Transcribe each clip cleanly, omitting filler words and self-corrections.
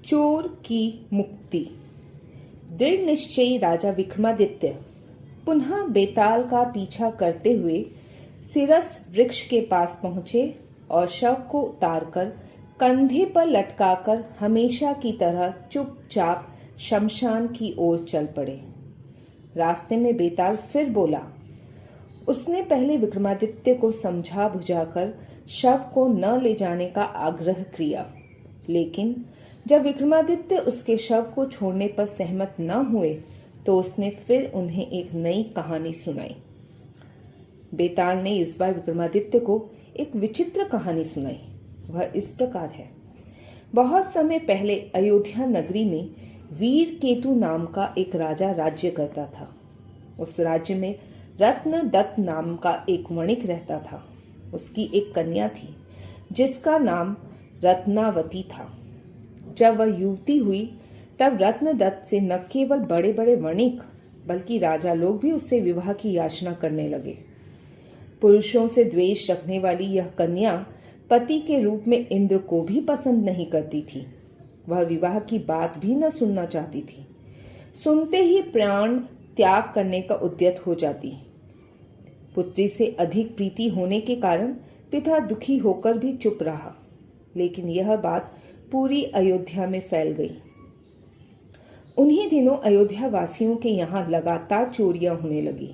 चोर की मुक्ति। दृढ़ निश्चयी राजा विक्रमादित्य पुनः बेताल का पीछा करते हुए सिरस वृक्ष के पास पहुंचे और शव को उतारकर कंधे पर लटकाकर हमेशा की तरह चुपचाप शमशान की ओर चल पड़े। रास्ते में बेताल फिर बोला। उसने पहले विक्रमादित्य को समझा बुझाकर शव को न ले जाने का आग्रह किया, लेकिन जब विक्रमादित्य उसके शव को छोड़ने पर सहमत न हुए तो उसने फिर उन्हें एक नई कहानी सुनाई। बेताल ने इस बार विक्रमादित्य को एक विचित्र कहानी सुनाई। वह इस प्रकार है। बहुत समय पहले अयोध्या नगरी में वीर केतु नाम का एक राजा राज्य करता था। उस राज्य में रत्न दत्त नाम का एक वणिक रहता था। उसकी एक कन्या थी जिसका नाम रत्नावती था। जब वह युवती हुई तब रत्नदत्त से न केवल बड़े बड़े वणिक बल्कि राजा लोग भी उससे विवाह की याचना करने लगे। पुरुषों से द्वेष रखने वाली यह कन्या पति के रूप में इंद्र को भी पसंद नहीं करती थी। वह विवाह की बात भी न सुनना चाहती थी। सुनते ही प्राण त्याग करने का उद्यत हो जाती। पुत्री से अधिक प्रीति होने के कारण पिता दुखी होकर भी चुप रहा, लेकिन यह बात पूरी अयोध्या में फैल गई। उन्हीं दिनों अयोध्या वासियों के यहाँ लगातार चोरियां होने लगी।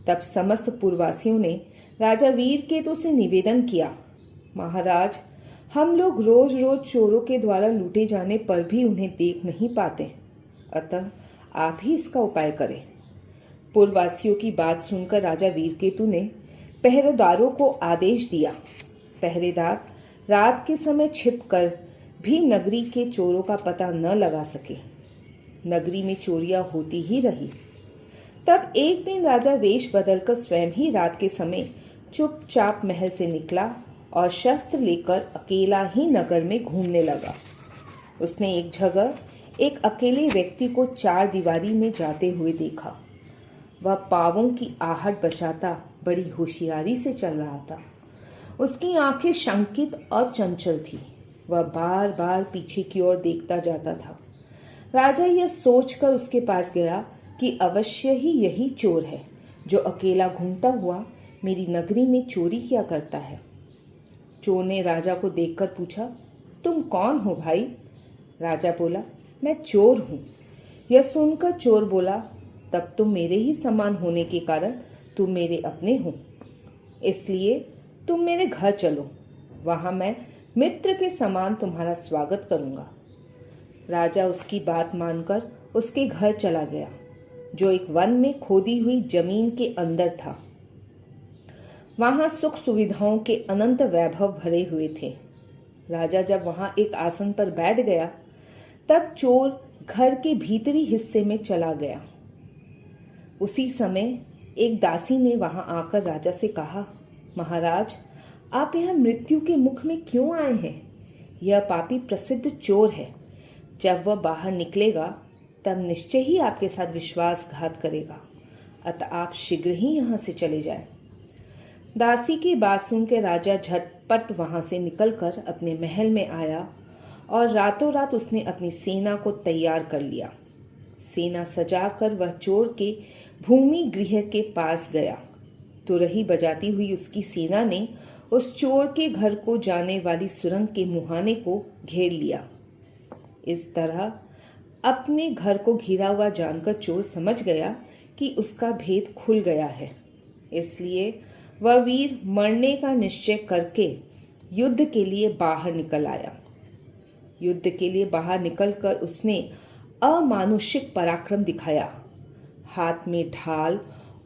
तब समस्त पुरवासियों ने राजा वीरकेतु से निवेदन किया, महाराज, हम लोग रोज रोज चोरों के द्वारा लूटे जाने पर भी उन्हें देख नहीं पाते, अतः आप ही इसका उपाय करें। पुरवासियों की बात सुनकर राजा वीरकेतु ने पहरेदारों को आदेश दिया। पहरेदार रात के समय छिपकर भी नगरी के चोरों का पता न लगा सके। नगरी में चोरियां होती ही रही। तब एक दिन राजा वेश बदलकर स्वयं ही रात के समय चुपचाप महल से निकला और शस्त्र लेकर अकेला ही नगर में घूमने लगा। उसने एक जगह एक अकेले व्यक्ति को चार दीवारी में जाते हुए देखा। वह पांवों की आहट बचाता बड़ी होशियारी से चल रहा था। उसकी आंखें शंकित और चंचल थी। वह बार बार पीछे की ओर देखता जाता था। राजा यह सोचकर उसके पास गया कि अवश्य ही यही चोर है जो अकेला घूमता हुआ मेरी नगरी में चोरी किया करता है। चोर ने राजा को देखकर पूछा, तुम कौन हो भाई? राजा बोला, मैं चोर हूं। यह सुनकर चोर बोला, तब तुम मेरे ही समान होने के कारण तुम मेरे अपने हो, इसलिए तुम मेरे घर चलो, वहां मैं मित्र के समान तुम्हारा स्वागत करूंगा। राजा उसकी बात मानकर उसके घर चला गया, जो एक वन में खोदी हुई जमीन के अंदर था। वहां सुख सुविधाओं के अनंत वैभव भरे हुए थे। राजा जब वहां एक आसन पर बैठ गया तब चोर घर के भीतरी हिस्से में चला गया। उसी समय एक दासी ने वहां आकर राजा से कहा, महाराज, आप यहां मृत्यु के मुख में क्यों आए हैं? यह पापी प्रसिद्ध चोर है। जब वह बाहर निकलेगा तब निश्चय ही आपके साथ विश्वासघात करेगा, अतः आप शीघ्र ही यहां से चले जाएं। दासी की बात सुनकर राजा झटपट वहां से निकलकर अपने महल में आया और रातों रात उसने अपनी सेना को तैयार कर लिया। सेना सजाकर वह चोर के भूमि गृह के पास गया। तुरही बजाती हुई उसकी सेना ने उस चोर के घर को जाने वाली सुरंग के मुहाने को घेर लिया। इस तरह अपने घर को घिरा हुआ जानकर चोर समझ गया कि उसका भेद खुल गया है, इसलिए वह वीर मरने का निश्चय करके युद्ध के लिए बाहर निकल आया। युद्ध के लिए बाहर निकलकर उसने अमानुषिक पराक्रम दिखाया। हाथ में ढाल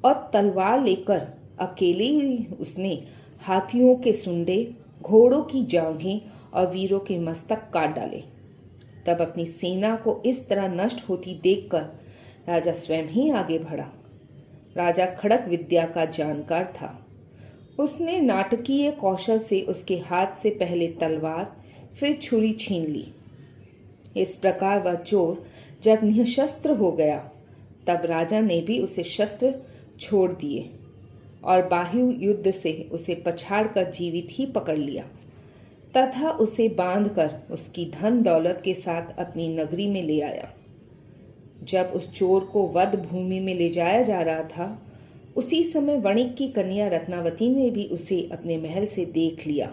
और तलवार लेकर अकेले ही उसने हाथियों के सुंडे, घोड़ों की जांघें और वीरों के मस्तक काट डाले। तब अपनी सेना को इस तरह नष्ट होती देखकर राजा स्वयं ही आगे बढ़ा। राजा खड़क विद्या का जानकार था। उसने नाटकीय कौशल से उसके हाथ से पहले तलवार फिर छुरी छीन ली। इस प्रकार वह चोर जब निःशस्त्र हो गया तब राजा ने भी उसे शस्त्र छोड़ दिए और बाह्य युद्ध से उसे पछाड़कर जीवित ही पकड़ लिया। तथा उसे बांधकर उसकी धन दौलत के साथ अपनी नगरी में ले आया। जब उस चोर को वध भूमि में ले जाया जा रहा था, उसी समय वणिक की कन्या रत्नावती ने भी उसे अपने महल से देख लिया।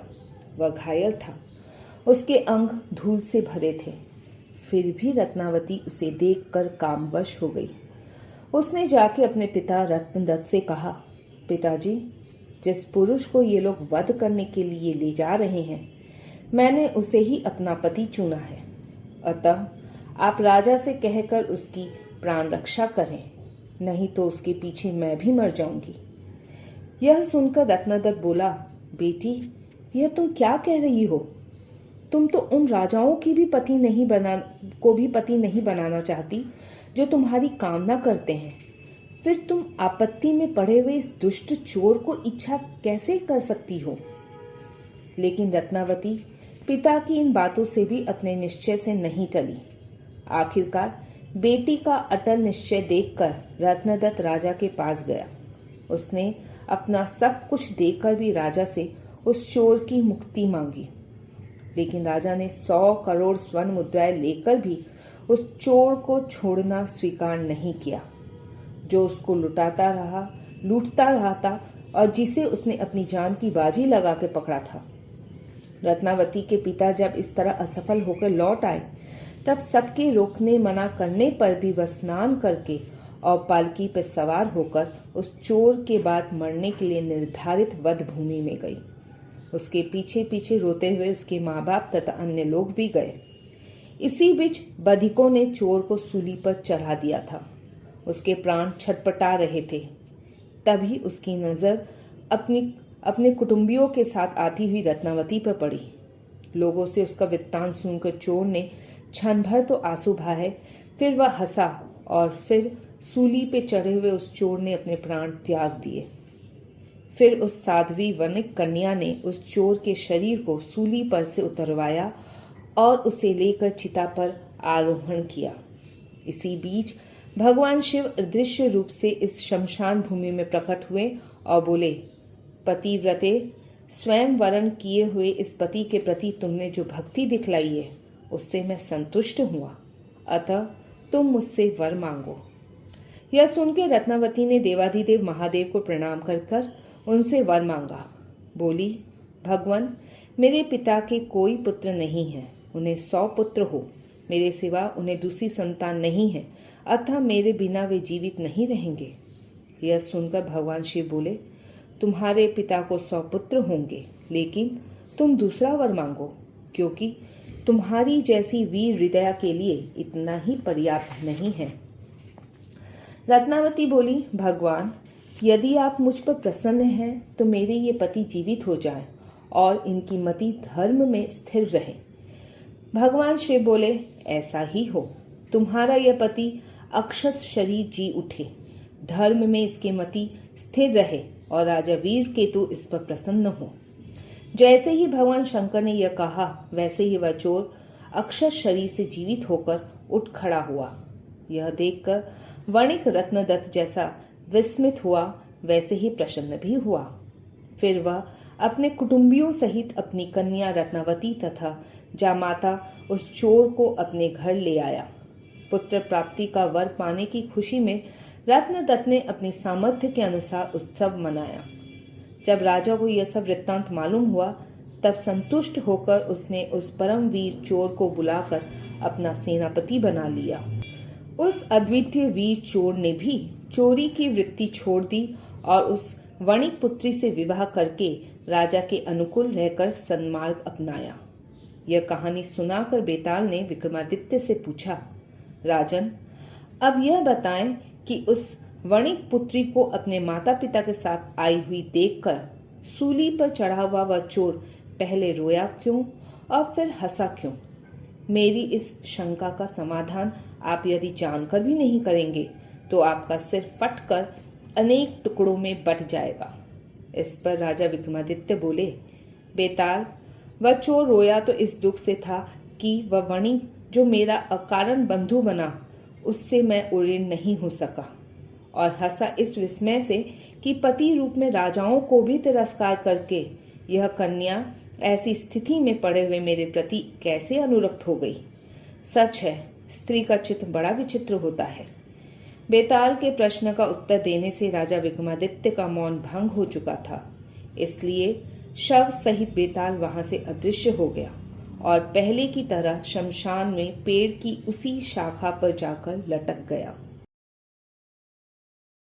वह घायल था, उसके अंग धूल से भरे थे, फिर भी रत्नावती उसे देखकर कामवश हो गई। उसने जाके अपने पिता रत्नदत्त से कहा, पिताजी, जिस पुरुष को ये लोग वध करने के लिए ले जा रहे हैं, मैंने उसे ही अपना पति चुना है। अतः आप राजा से कहकर उसकी प्राण रक्षा करें, नहीं तो उसके पीछे मैं भी मर जाऊंगी। यह सुनकर रत्नदत्त बोला, बेटी, यह तुम क्या कह रही हो? तुम तो उन राजाओं की भी पति नहीं बनाना चाहती जो तुम्हारी कामना करते हैं। फिर तुम आपत्ति में पड़े हुए इस दुष्ट चोर को इच्छा कैसे कर सकती हो? लेकिन रत्नावती पिता की इन बातों से भी अपने निश्चय से नहीं टली। आखिरकार बेटी का अटल निश्चय देखकर रत्नदत्त राजा के पास गया। उसने अपना सब कुछ देकर भी राजा से उस चोर की मुक्ति मांगी, लेकिन राजा ने 100 करोड़ स्वर्ण मुद्राएं लेकर भी उस चोर को छोड़ना स्वीकार नहीं किया, जो उसको लूटता रहा था और जिसे उसने अपनी जान की बाजी लगा के पकड़ा था। रत्नावती के पिता जब इस तरह असफल होकर लौट आए, तब सबके रोकने मना करने पर भी वह स्नान करके और पालकी पर सवार होकर उस चोर के बाद मरने के लिए निर्धारित वध भूमि में गई। उसके पीछे पीछे रोते हुए उसके माँ बाप तथा अन्य लोग भी गए। इसी बीच बधिकों ने चोर को सूली पर चढ़ा दिया था। उसके प्राण छटपटा रहे थे। तभी उसकी नजर अपने कुटुंबियों के साथ आती हुई रत्नावती पर पड़ी। लोगों से उसका वृत्तांत सुनकर चोर ने क्षण भर तो आंसू बहाए, फिर वह हंसा और फिर सूली पे चढ़े हुए उस चोर ने अपने प्राण त्याग दिए। फिर उस साध्वी वणिक कन्या ने उस चोर के शरीर को सूली पर से उतरवाया और उसे लेकर चिता पर आरोहण किया। इसी बीच भगवान शिव अदृश्य रूप से इस शमशान भूमि में प्रकट हुए और बोले, पतिव्रते, स्वयं वरण किए हुए इस पति के प्रति तुमने जो भक्ति दिखलाई है, उससे मैं संतुष्ट हुआ। अतः तुम मुझसे वर मांगो। यह सुनकर रत्नावती ने देवाधिदेव महादेव को प्रणाम कर उनसे वर मांगा। बोली, भगवान, मेरे पिता के कोई पुत्र नहीं है, उन्हें 100 पुत्र हो, मेरे सिवा उन्हें दूसरी संतान नहीं है, अतः मेरे बिना वे जीवित नहीं रहेंगे। यह सुनकर भगवान शिव बोले, तुम्हारे पिता को 100 पुत्र होंगे, लेकिन तुम दूसरा वर मांगो, क्योंकि तुम्हारी जैसी वीर हृदया के लिए इतना ही पर्याप्त नहीं है। रत्नावती बोली, भगवान, यदि आप मुझ पर प्रसन्न हैं तो मेरे ये पति जीवित हो जाएं और इनकी मति धर्म में स्थिर रहे। भगवान शिव बोले, ऐसा ही हो, तुम्हारा यह पति अक्षत शरीर जी उठे, धर्म में इसके मति स्थिर रहे और राजा वीर केतु इस पर प्रसन्न हो। जैसे ही भगवान शंकर ने यह कहा, वैसे ही वह चोर अक्षत शरीर से जीवित होकर उठ खड़ा हुआ। यह देखकर वणिक रत्नदत्त जैसा विस्मित हुआ, वैसे ही प्रसन्न भी हुआ। फिर वह अपने कुटुंबियों सहित अपनी कन्या रत्नावती तथा जामाता उस चोर को अपने घर ले आया। पुत्र प्राप्ति का वर पाने की खुशी में रत्नदत्त ने अपनी सामर्थ्य के अनुसार उत्सव मनाया। जब राजा को यह सब वृत्तांत मालूम हुआ, तब संतुष्ट होकर उसने उस परम वीर चोर को बुलाकर अपना सेनापति बना लिया। उस अद्वितीय वीर चोर ने भी चोरी की वृत्ति छोड़ दी और उस वणिक पुत्री से विवाह करके राजा के अनुकूल रहकर सन्मार्ग अपनाया। यह कहानी सुनाकर बेताल ने विक्रमादित्य से पूछा, राजन, अब यह बताएं कि उस वणिक पुत्री को अपने माता पिता के साथ आई हुई देखकर सूली पर चढ़ा हुआ वह चोर पहले रोया क्यों और फिर हंसा क्यों? मेरी इस शंका का समाधान आप यदि जानकर भी नहीं करेंगे तो आपका सिर फटकर अनेक टुकड़ों में बट जाएगा। इस पर राजा विक्रमादित्य बोले, बेताल, वह चोर रोया तो इस दुख से था कि वह वणिक जो मेरा अकारण बंधु बना, उससे मैं उड़ीन नहीं हो सका, और हंसा इस विस्मय से कि पति रूप में राजाओं को भी तिरस्कार करके यह कन्या ऐसी स्थिति में पड़े हुए मेरे प्रति कैसे अनुरक्त हो गई? सच है, स्त्री का चित्त बड़ा विचित्र होता है। बेताल के प्रश्न का उत्तर देने से राजा विक्रमादित्य का मौन भंग हो चुका था, इसलिए शव सहित बेताल वहां से अदृश्य हो गया और पहले की तरह शमशान में पेड़ की उसी शाखा पर जाकर लटक गया।